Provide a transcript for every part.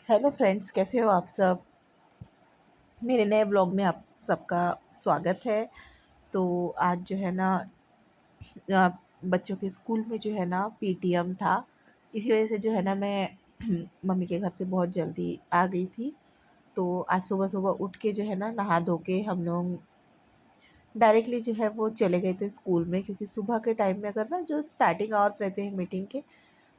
Hello friends, कैसे हो आप सब। मेरे नए ब्लॉग में आप सबका स्वागत है। तो आज जो है ना अ, बच्चों के स्कूल में जो है ना पीटीएम था। इसी वजह से जो है ना मैं मम्मी के घर से बहुत जल्दी आ गई थी। तो आज सुबह सुबह उठ के जो है ना नहा धो के हम लोग डायरेक्टली जो है वो चले गए थे स्कूल में, क्योंकि सुबह के टाइम में अगर ना जो स्टार्टिंग आवर्स रहते हैं मीटिंग के,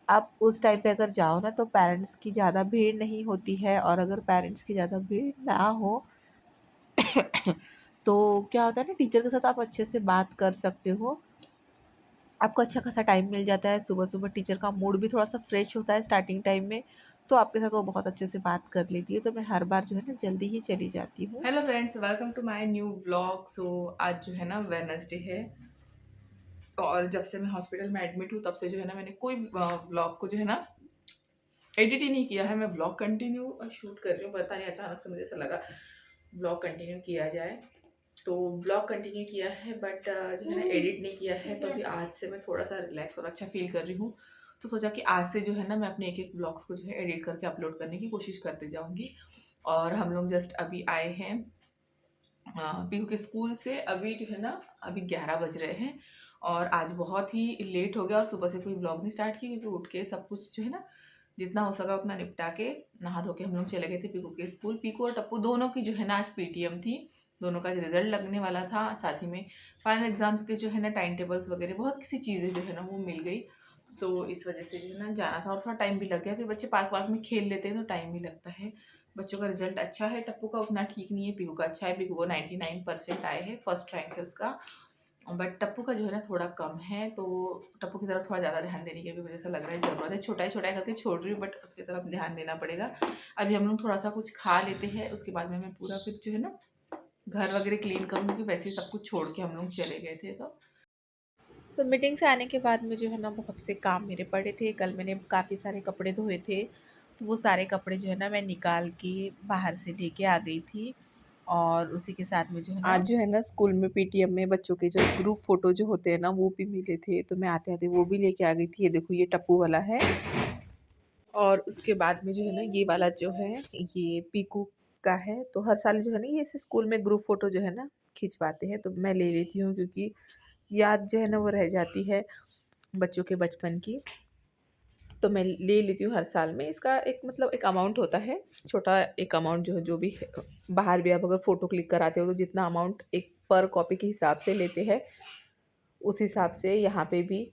आप उस टाइम पे अगर जाओ ना तो पेरेंट्स की ज़्यादा भीड़ नहीं होती है। और अगर पेरेंट्स की ज़्यादा भीड़ ना हो तो क्या होता है ना, टीचर के साथ आप अच्छे से बात कर सकते हो। आपको अच्छा खासा टाइम मिल जाता है। सुबह सुबह टीचर का मूड भी थोड़ा सा फ्रेश होता है स्टार्टिंग टाइम में। तो आपके साथ वो बहुत अच्छे से बात कर लेती है। तो मैं हर बार जो है ना जल्दी ही चली जाती हूँ। Hello friends, welcome to my new vlog. आज जो है ना वेडनेसडे है और जब से मैं हॉस्पिटल में एडमिट हूँ तब से जो है ना मैंने कोई व्लॉग को जो है ना एडिट ही नहीं किया है। मैं व्लॉग कंटिन्यू शूट कर रही हूँ, पता नहीं अचानक से मुझे ऐसा लगा व्लॉग कंटिन्यू किया जाए, तो व्लॉग कंटिन्यू किया है। बट जो है ना एडिट नहीं किया है। तो अभी आज से मैं थोड़ा सा रिलैक्स और अच्छा फील कर रही हूँ। तो सोचा कि आज से जो है ना मैं अपने एक एक व्लॉग्स को जो है एडिट करके अपलोड करने की कोशिश करते जाऊँगी। और हम लोग जस्ट अभी आए हैं पीहू के स्कूल से। अभी जो है ना अभी 11 बज रहे हैं और आज बहुत ही लेट हो गया और सुबह से कोई व्लॉग नहीं स्टार्ट किया, क्योंकि उठ के सब कुछ जो है ना जितना हो सका उतना निपटा के नहा धो के हम लोग चले गए थे पीकू के स्कूल। पीकू और टप्पू दोनों की जो है ना आज पीटीएम थी। दोनों का रिजल्ट लगने वाला था, साथ ही में फाइनल एग्जाम्स के जो है ना टाइम टेबल्स वगैरह बहुत किसी चीज़ें जो है ना वो मिल गई। तो इस वजह से जो है ना जाना था और थोड़ा टाइम भी लग गया। फिर बच्चे पार्क वार्क में खेल लेते हैं तो टाइम भी लगता है। बच्चों का रिजल्ट अच्छा है, टप्पू का उतना ठीक नहीं है, पीकू का अच्छा है। पीकू को 99% आए हैं, फर्स्ट रैंक है उसका। बट टप्पू का जो है ना थोड़ा कम है, तो टप्पू की तरफ थोड़ा ज़्यादा ध्यान देने की अभी मुझे ऐसा लग रहा है ज़रूरत है। छोटा है करके छोड़ रही हूँ बट उसकी तरफ ध्यान देना पड़ेगा। अभी हम लोग थोड़ा सा कुछ खा लेते हैं, उसके बाद में मैं पूरा फिर जो है ना घर वगैरह क्लीन करूँगी। वैसे ही सब कुछ छोड़ के हम लोग चले गए थे। तो सो मीटिंग से आने के बाद में जो है ना बहुत से काम मेरे पड़े थे। कल मैंने काफ़ी सारे कपड़े धोए थे। तो वो सारे कपड़े जो है ना मैं निकाल के बाहर से लेके आ गई थी। और उसी के साथ में जो है ना आज जो है ना स्कूल में पीटीएम में बच्चों के जो ग्रुप फ़ोटो जो होते हैं ना वो भी मिले थे। तो मैं आते-आते वो भी लेके आ गई थी। ये देखो, ये टप्पू वाला है। और उसके बाद में जो है ना ये वाला जो है ये पीकू का है। तो हर साल जो है ना ये ऐसे स्कूल में ग्रुप फ़ोटो जो है ना खिंचवाते हैं। तो मैं ले लेती हूँ, क्योंकि याद जो है ना वो रह जाती है बच्चों के बचपन की। तो मैं ले लेती हूँ हर साल में। इसका एक मतलब एक अमाउंट होता है, छोटा एक अमाउंट जो भी है। बाहर भी आप अगर फ़ोटो क्लिक कराते हो तो जितना अमाउंट एक पर कॉपी के हिसाब से लेते हैं, उस हिसाब से यहाँ पे भी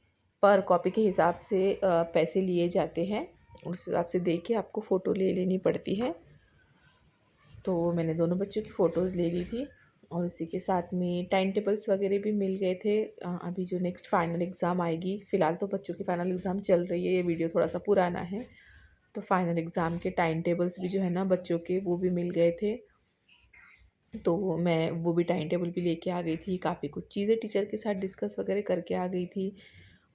पर कॉपी के हिसाब से पैसे लिए जाते हैं। उस हिसाब से देख के आपको फ़ोटो ले लेनी पड़ती है। तो मैंने दोनों बच्चों की फ़ोटोज़ ले ली थी और उसी के साथ में टाइम टेबल्स वगैरह भी मिल गए थे। अभी जो नेक्स्ट फाइनल एग्ज़ाम आएगी, फ़िलहाल तो बच्चों की फ़ाइनल एग्ज़ाम चल रही है, ये वीडियो थोड़ा सा पुराना है। तो फाइनल एग्ज़ाम के टाइम टेबल्स भी जो है ना बच्चों के वो भी मिल गए थे। तो मैं वो भी टाइम टेबल भी लेके आ गई थी, काफ़ी कुछ चीज़ें टीचर के साथ डिस्कस वगैरह करके आ गई थी।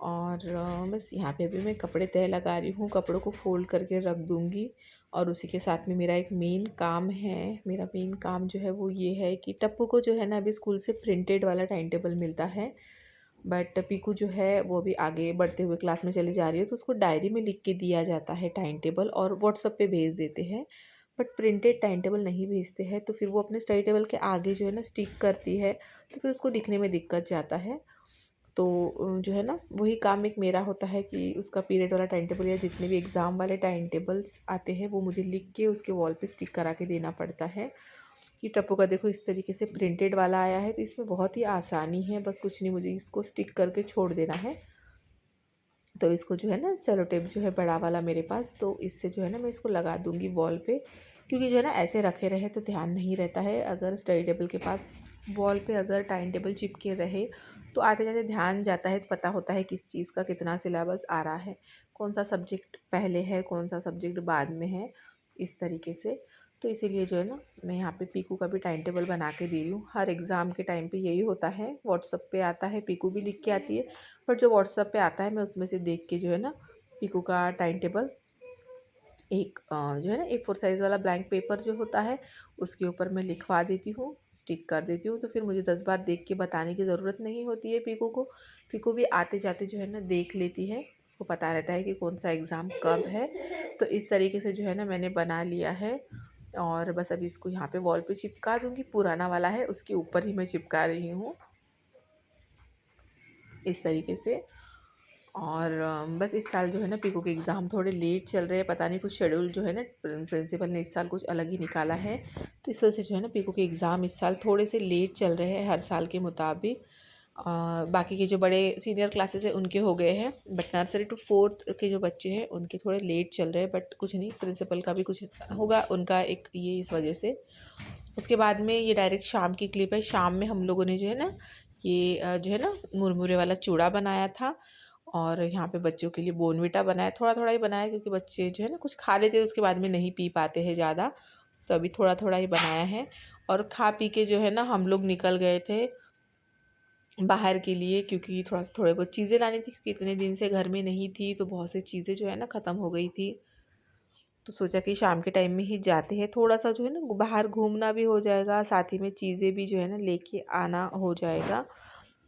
और बस यहाँ पे भी मैं कपड़े तह लगा रही हूँ, कपड़ों को फ़ोल्ड करके रख दूँगी। और उसी के साथ में मेरा एक मेन काम है, मेरा मेन काम जो है वो ये है कि टप्पू को जो है ना अभी स्कूल से प्रिंटेड वाला टाइम टेबल मिलता है। बट पीकू जो है वो अभी आगे बढ़ते हुए क्लास में चली जा रही है, तो उसको डायरी में लिख के दिया जाता है टाइम टेबल और व्हाट्सएप पे भेज देते हैं। बट प्रिंटेड टाइम टेबल नहीं भेजते हैं, तो फिर वो अपने स्टडी टेबल के आगे जो है ना स्टिक करती है। तो फिर उसको दिखने में दिक्कत जाता है। तो जो है ना वही काम एक मेरा होता है कि उसका पीरियड वाला टाइम टेबल या जितने भी एग्ज़ाम वाले टाइम टेबल्स आते हैं वो मुझे लिख के उसके वॉल पे स्टिक करा के देना पड़ता है। कि टप्पू का देखो इस तरीके से प्रिंटेड वाला आया है, तो इसमें बहुत ही आसानी है, बस कुछ नहीं, मुझे इसको स्टिक करके छोड़ देना है। तो इसको जो है ना सेलो टेप जो है बड़ा वाला मेरे पास, तो इससे जो है ना मैं इसको लगा दूँगी वॉल पे। क्योंकि जो है ना ऐसे रखे रहे तो ध्यान नहीं रहता है। अगर स्टडी टेबल के पास वॉल पे अगर टाइम टेबल चिपके रहे तो आते जाते ध्यान जाता है, तो पता होता है किस चीज़ का कितना सिलेबस आ रहा है, कौन सा सब्जेक्ट पहले है, कौन सा सब्जेक्ट बाद में है, इस तरीके से। तो इसीलिए जो है ना मैं यहाँ पे पीकू का भी टाइम टेबल बना के दे रही हूँ। हर एग्ज़ाम के टाइम पे यही होता है, व्हाट्सएप पे आता है, पीकू भी लिख के आती है। बट जो व्हाट्सएप पे आता है मैं उसमें से देख के जो है ना पीकू का टाइम टेबल एक जो है ना A4 साइज़ वाला ब्लैंक पेपर जो होता है उसके ऊपर मैं लिखवा देती हूँ, स्टिक कर देती हूँ। तो फिर मुझे 10 बार देख के बताने की ज़रूरत नहीं होती है पीकू को। पीकू भी आते जाते जो है ना देख लेती है उसको पता रहता है कि कौन सा एग्ज़ाम कब है। तो इस तरीके से जो है ना मैंने बना लिया है, और बस अभी इसको यहाँ पे वॉल पे चिपका दूँगी। पुराना वाला है उसके ऊपर ही मैं चिपका रही हूँ इस तरीके से। और बस इस साल जो है ना पीकू के एग्ज़ाम थोड़े लेट चल रहे हैं, पता नहीं कुछ शेड्यूल जो है ना प्रिंसिपल ने इस साल कुछ अलग ही निकाला है। तो इस वजह से जो है ना पीकू के एग्ज़ाम इस साल थोड़े से लेट चल रहे हैं हर साल के मुताबिक। बाकी के जो बड़े सीनियर क्लासेस हैं उनके हो गए हैं, बट नर्सरी टू फोर्थ के जो बच्चे हैं उनके थोड़े लेट चल रहे हैं। बट कुछ नहीं, प्रिंसिपल का भी कुछ होगा उनका एक ये इस वजह से। उसके बाद में ये डायरेक्ट शाम की क्लिप है। शाम में हम लोगों ने जो है ना ये जो है ना मुरमुरे वाला चूड़ा बनाया था, और यहाँ पे बच्चों के लिए बोर्नविटा बनाया, थोड़ा थोड़ा ही बनाया क्योंकि बच्चे जो है ना कुछ खा लेते हैं उसके बाद में नहीं पी पाते हैं ज़्यादा, तो अभी थोड़ा थोड़ा ही बनाया है। और खा पी के जो है ना हम लोग निकल गए थे बाहर के लिए, क्योंकि थोड़े बहुत चीज़ें लानी थी, क्योंकि इतने दिन से घर में नहीं थी तो बहुत सी चीज़ें जो है ना ख़त्म हो गई थी। तो सोचा कि शाम के टाइम में ही जाते हैं, थोड़ा सा जो है ना बाहर घूमना भी हो जाएगा, साथ ही में चीज़ें भी जो है ना लेके आना हो जाएगा।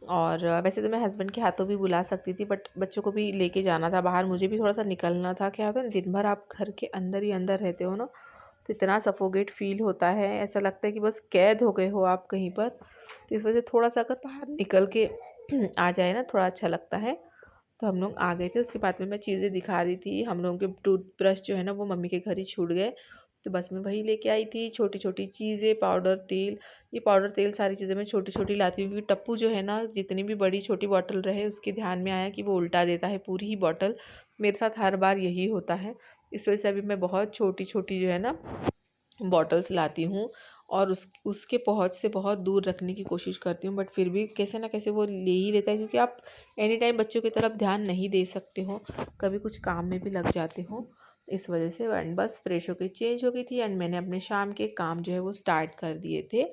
और वैसे तो मैं हस्बैंड के हाथों भी बुला सकती थी, बट बच्चों को भी लेके जाना था बाहर, मुझे भी थोड़ा सा निकलना था। क्या होता है ना, दिन भर आप घर के अंदर ही अंदर रहते हो ना, तो इतना सफोकेट फील होता है, ऐसा लगता है कि बस कैद हो गए हो आप कहीं पर। तो इस वजह से थोड़ा सा अगर बाहर निकल के आ जाए ना, थोड़ा अच्छा लगता है। तो हम लोग आ गए थे। उसके बाद में मैं चीज़ें दिखा रही थी, हम लोगों के टूथब्रश जो है ना वो मम्मी के घर ही छूट गए, तो बस मैं वही लेके आई थी। छोटी छोटी चीज़ें, पाउडर तेल, ये पाउडर तेल सारी चीज़ें मैं छोटी छोटी लाती हूँ, क्योंकि टप्पू जो है ना जितनी भी बड़ी छोटी बॉटल रहे उसके ध्यान में आया कि वो उल्टा देता है पूरी ही बॉटल। मेरे साथ हर बार यही होता है, इस वजह से अभी मैं बहुत छोटी छोटी जो है ना बॉटल्स लाती हूँ, और उसके पहुँच से बहुत दूर रखने की कोशिश करती हूँ, बट फिर भी कैसे ना कैसे वो ले ही लेता है, क्योंकि आप एनी टाइम बच्चों की तरफ ध्यान नहीं दे सकते हो, कभी कुछ काम में भी लग जाते हो। इस वजह से एंड बस फ्रेश होके चेंज हो गई थी, एंड मैंने अपने शाम के काम जो है वो स्टार्ट कर दिए थे।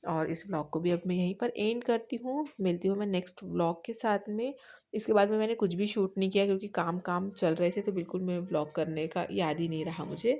और इस ब्लॉग को भी अब मैं यहीं पर एंड करती हूँ, मिलती हूँ मैं नेक्स्ट ब्लॉग के साथ में। इसके बाद में मैंने कुछ भी शूट नहीं किया, क्योंकि काम काम चल रहे थे, तो बिल्कुल मैं ब्लॉग करने का याद ही नहीं रहा मुझे।